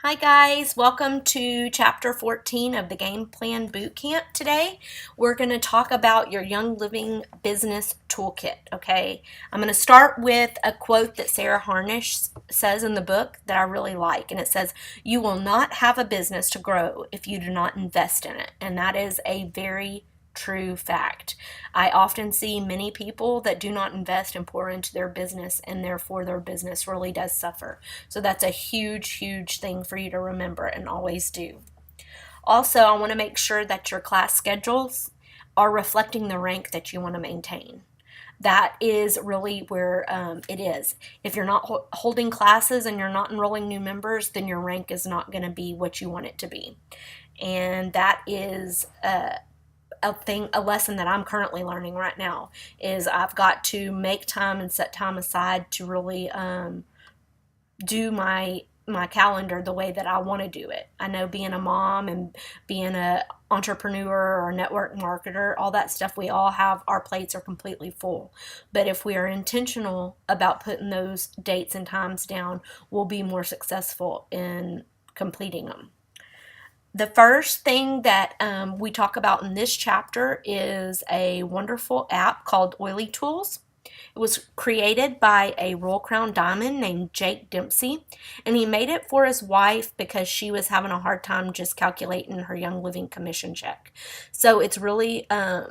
Hi guys, welcome to chapter 14 of the Gameplan Bootcamp. Today we're going to talk about your Young Living Business Toolkit, okay? I'm going to start with a quote that Sarah Harnish says in the book that I really like, and it says, "You will not have a business to grow if you do not invest in it." And that is a very true fact. I often see many people that do not invest and pour into their business, and therefore their business really does suffer. So that's a huge, huge thing for you to remember and always do. Also, I want to make sure that your class schedules are reflecting the rank that you want to maintain. That is really where it is. If you're not holding classes and you're not enrolling new members, then your rank is not going to be what you want it to be. And that is a lesson that I'm currently learning right now is I've got to make time and set time aside to really do my calendar the way that I want to do it. I know being a mom and being a entrepreneur or network marketer, all that stuff, we all have our plates are completely full. But if we are intentional about putting those dates and times down, we'll be more successful in completing them. The first thing that we talk about in this chapter is a wonderful app called Oily Tools. It was created by a Royal Crown Diamond named Jake Dempsey, and he made it for his wife because she was having a hard time just calculating her Young Living commission check. So it's really a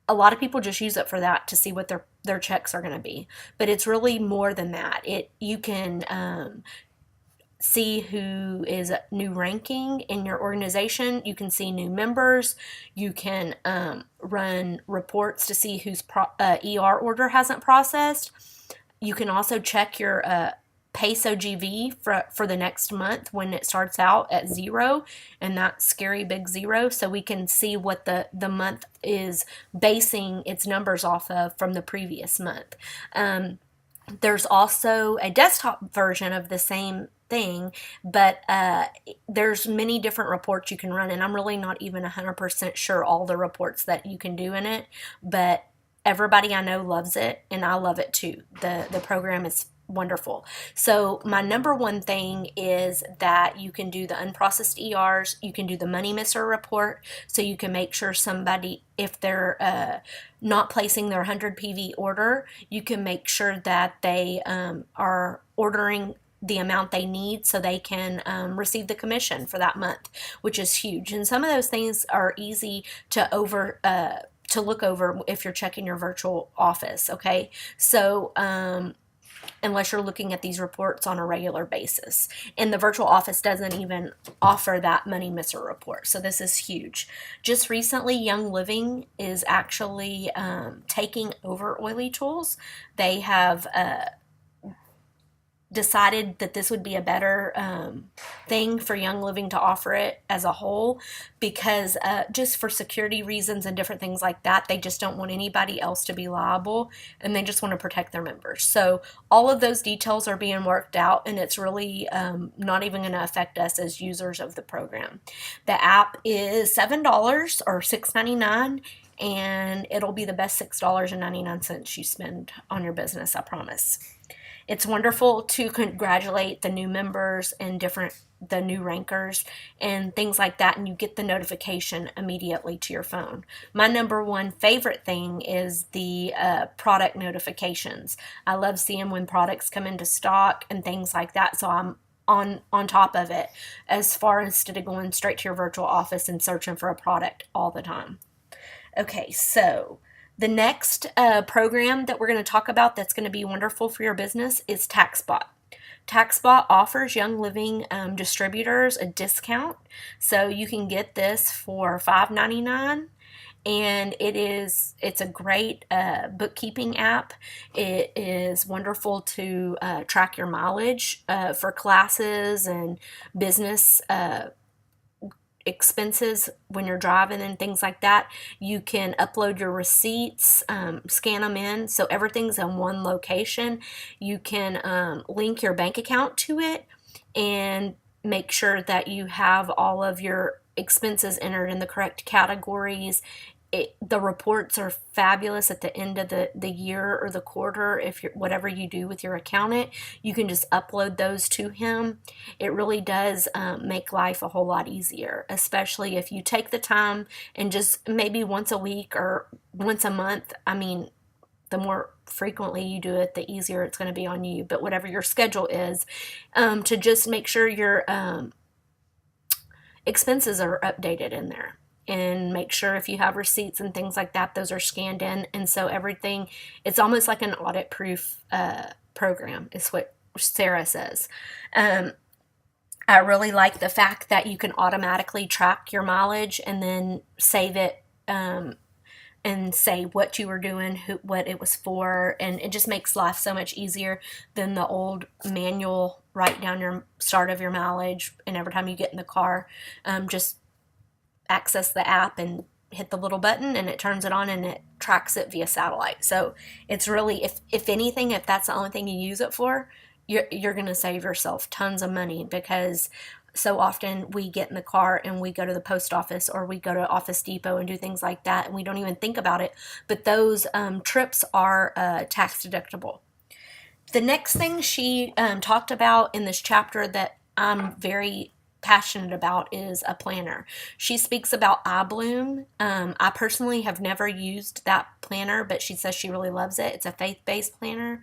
lot of people just use it for that to see what their checks are going to be, but it's really more than that. You can see who is new ranking in your organization. You can see new members. You can run reports to see whose ER order hasn't processed. You can also check your peso GV for the next month when it starts out at 0, and that scary big 0. So we can see what the month is basing its numbers off of from the previous month. There's also a desktop version of the same thing, but there's many different reports you can run, and I'm really not even 100% sure all the reports that you can do in it, but everybody I know loves it, and I love it too. The program is wonderful. So my number one thing is that you can do the unprocessed ERs, you can do the money misser report, so you can make sure somebody, if they're not placing their 100 PV order, you can make sure that they are ordering the amount they need so they can receive the commission for that month, which is huge. And some of those things are easy to look over if you're checking your virtual office. Okay, so unless you're looking at these reports on a regular basis. And the virtual office doesn't even offer that money misser report. So this is huge. Just recently, Young Living is actually taking over Oily Tools. They have decided that this would be a better thing for Young Living to offer it as a whole, because just for security reasons and different things like that, they just don't want anybody else to be liable, and they just want to protect their members. So all of those details are being worked out, and it's really not even going to affect us as users of the program. The app is $7 or $6.99, and it'll be the best $6.99 you spend on your business, I promise. It's wonderful to congratulate the new members and the new rankers and things like that, and you get the notification immediately to your phone. My number one favorite thing is the product notifications. I love seeing when products come into stock and things like that, so I'm on top of it as far instead of going straight to your virtual office and searching for a product all the time. Okay, so the next program that we're going to talk about that's going to be wonderful for your business is Taxbot. Taxbot offers Young Living distributors a discount, so you can get this for $5.99. And it's a great bookkeeping app. It is wonderful to track your mileage for classes and business expenses when you're driving and things like that. You can upload your receipts, scan them in, so everything's in one location. You can link your bank account to it and make sure that you have all of your expenses entered in the correct categories. the reports are fabulous at the end of the year or the quarter. If you're, whatever you do with your accountant, you can just upload those to him. It really does make life a whole lot easier, especially if you take the time and just maybe once a week or once a month. I mean, the more frequently you do it, the easier it's going to be on you. But whatever your schedule is, to just make sure your expenses are updated in there, and make sure if you have receipts and things like that, those are scanned in. And so everything, it's almost like an audit proof program is what Sarah says. I really like the fact that you can automatically track your mileage and then save it, and say what you were doing, what it was for, and it just makes life so much easier than the old manual write down your start of your mileage, and every time you get in the car, just access the app and hit the little button and it turns it on and it tracks it via satellite. So it's really, if anything, if that's the only thing you use it for, you're going to save yourself tons of money, because so often we get in the car and we go to the post office or we go to Office Depot and do things like that, and we don't even think about it. But those trips are tax deductible. The next thing she talked about in this chapter that I'm very passionate about is a planner. She speaks about iBloom. I personally have never used that planner, but she says she really loves it. It's a faith-based planner.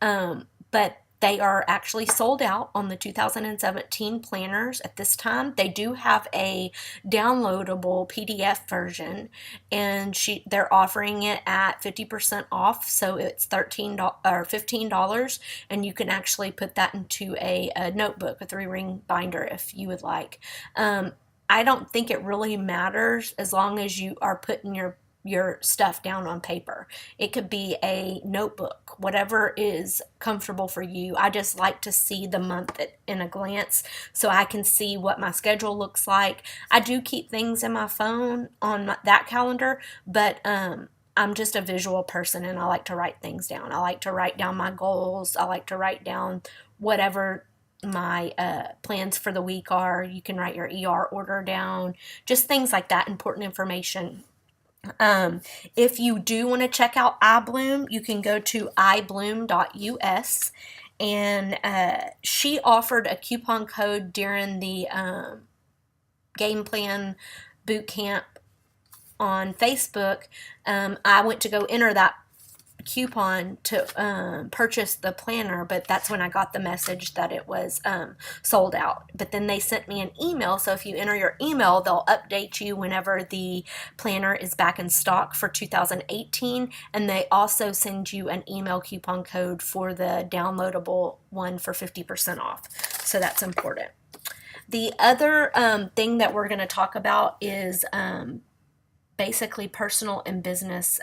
But they are actually sold out on the 2017 planners at this time. They do have a downloadable PDF version, and they're offering it at 50% off, so it's $13 or $15, and you can actually put that into a notebook, a 3-ring binder, if you would like. I don't think it really matters as long as you are putting your stuff down on paper. It could be a notebook, whatever is comfortable for you. I just like to see the month in a glance so I can see what my schedule looks like. I do keep things in my phone on that calendar, but I'm just a visual person and I like to write things down. I like to write down my goals. I like to write down whatever my plans for the week are. You can write your ER order down, just things like that, important information. If you do want to check out iBloom, you can go to ibloom.us, and she offered a coupon code during the Gameplan Bootcamp on Facebook. I went to go enter that coupon to purchase the planner, but that's when I got the message that it was sold out. But then they sent me an email, so if you enter your email, they'll update you whenever the planner is back in stock for 2018, and they also send you an email coupon code for the downloadable one for 50% off. So that's important. The other thing that we're going to talk about is basically personal and business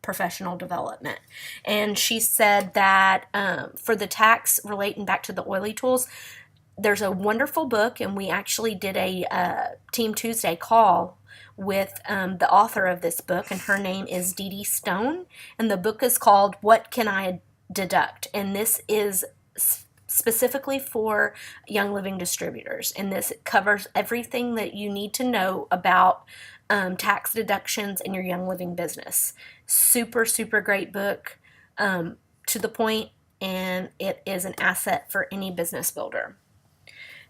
professional development. And she said that for the tax, relating back to the oily tools, there's a wonderful book, and we actually did a Team Tuesday call with the author of this book, and her name is Dee Dee Stone, and the book is called What Can I Deduct? And this is specifically for Young Living distributors, and this covers everything that you need to know about tax deductions in your Young Living business. Super, super great book, to the point, and it is an asset for any business builder.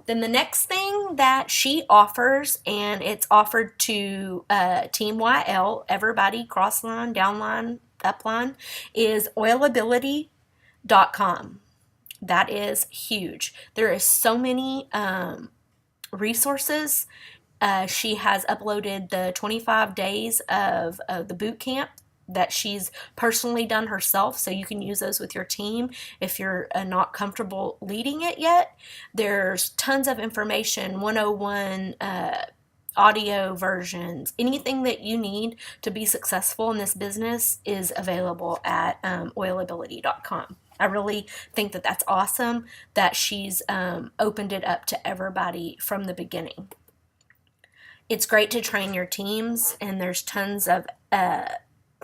Then the next thing that she offers, and it's offered to Team YL, everybody, crossline, downline, upline, is oilability.com. That is huge. There is so many resources. She has uploaded the 25 days of the boot camp that she's personally done herself, so you can use those with your team if you're not comfortable leading it yet. There's tons of information, 101 audio versions, anything that you need to be successful in this business is available at oilability.com. I really think that that's awesome that she's opened it up to everybody from the beginning. It's great to train your teams, and there's tons of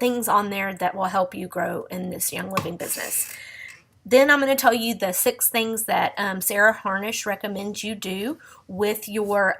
things on there that will help you grow in this Young Living business. Then I'm going to tell you the 6 things that Sarah Harnish recommends you do with your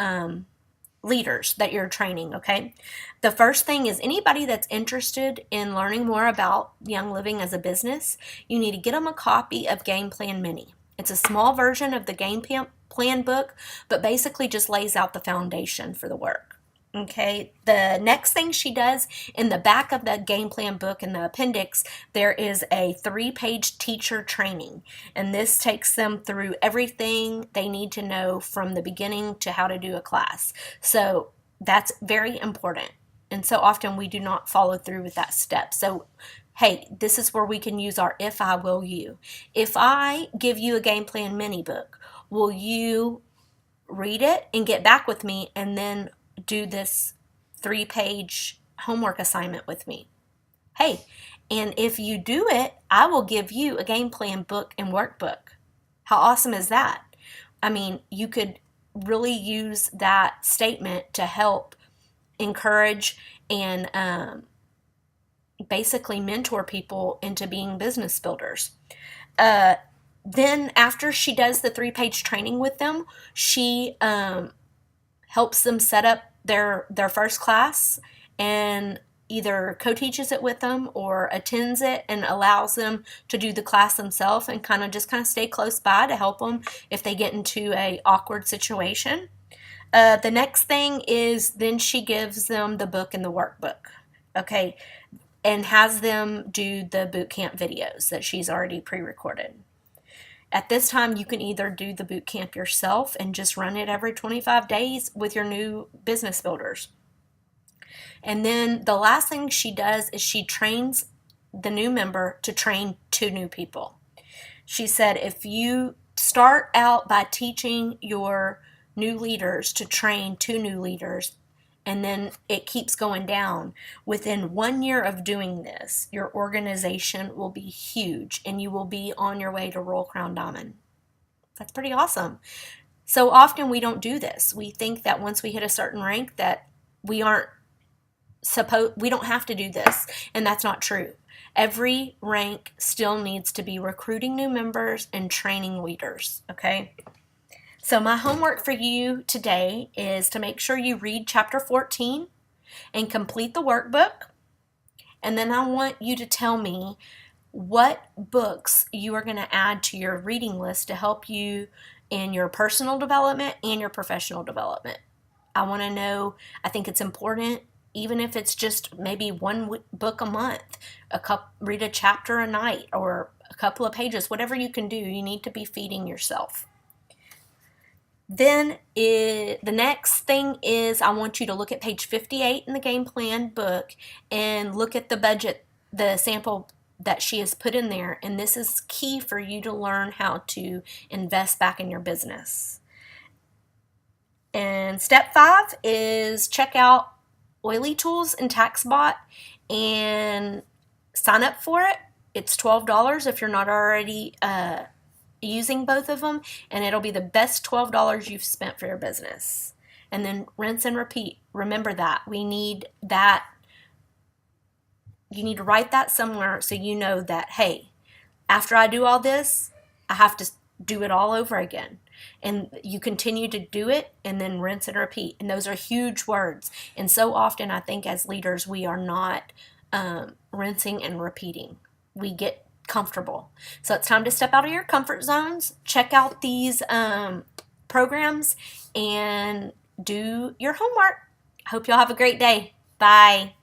leaders that you're training, okay? The first thing is anybody that's interested in learning more about Young Living as a business, you need to get them a copy of Game Plan Mini. It's a small version of the Game Plan book, but basically just lays out the foundation for the work. Okay, the next thing she does, in the back of the Game Plan book in the appendix, there is a 3-page teacher training, and this takes them through everything they need to know from the beginning to how to do a class. So that's very important, and so often we do not follow through with that step. So hey, this is where we can use our if I will you. If I give you a Game Plan Mini book, will you read it and get back with me and then do this 3-page homework assignment with me? Hey, and if you do it, I will give you a game plan book and workbook. How awesome is that? I mean, you could really use that statement to help encourage and basically mentor people into being business builders. Then after she does the 3-page training with them, she helps them set up their first class and either co-teaches it with them or attends it and allows them to do the class themselves and kind of stay close by to help them if they get into a awkward situation. The next thing is then she gives them the book and the workbook, okay, and has them do the boot camp videos that she's already pre-recorded. At this time, you can either do the boot camp yourself and just run it every 25 days with your new business builders. And then the last thing she does is she trains the new member to train 2 new people. She said if you start out by teaching your new leaders to train 2 new leaders, and then it keeps going down, within 1 year of doing this, your organization will be huge and you will be on your way to Royal Crown Diamond. That's pretty awesome. So often we don't do this. We think that once we hit a certain rank that we don't have to do this, and that's not true. Every rank still needs to be recruiting new members and training leaders, okay? So my homework for you today is to make sure you read chapter 14 and complete the workbook. And then I want you to tell me what books you are going to add to your reading list to help you in your personal development and your professional development. I want to know, I think it's important, even if it's just maybe 1 book a month, read a chapter a night or a couple of pages, whatever you can do, you need to be feeding yourself. Then the next thing is I want you to look at page 58 in the Game Plan book and look at the budget, the sample that she has put in there. And this is key for you to learn how to invest back in your business. And step 5 is check out Oily Tools and Taxbot and sign up for it. It's $12 if you're not already using both of them, and it'll be the best $12 you've spent for your business. And then rinse and repeat. Remember that. We need that. You need to write that somewhere so you know that, hey, after I do all this, I have to do it all over again. And you continue to do it and then rinse and repeat. And those are huge words. And so often I think as leaders we are not rinsing and repeating. We get comfortable. So it's time to step out of your comfort zones, check out these programs, and do your homework. Hope y'all have a great day. Bye.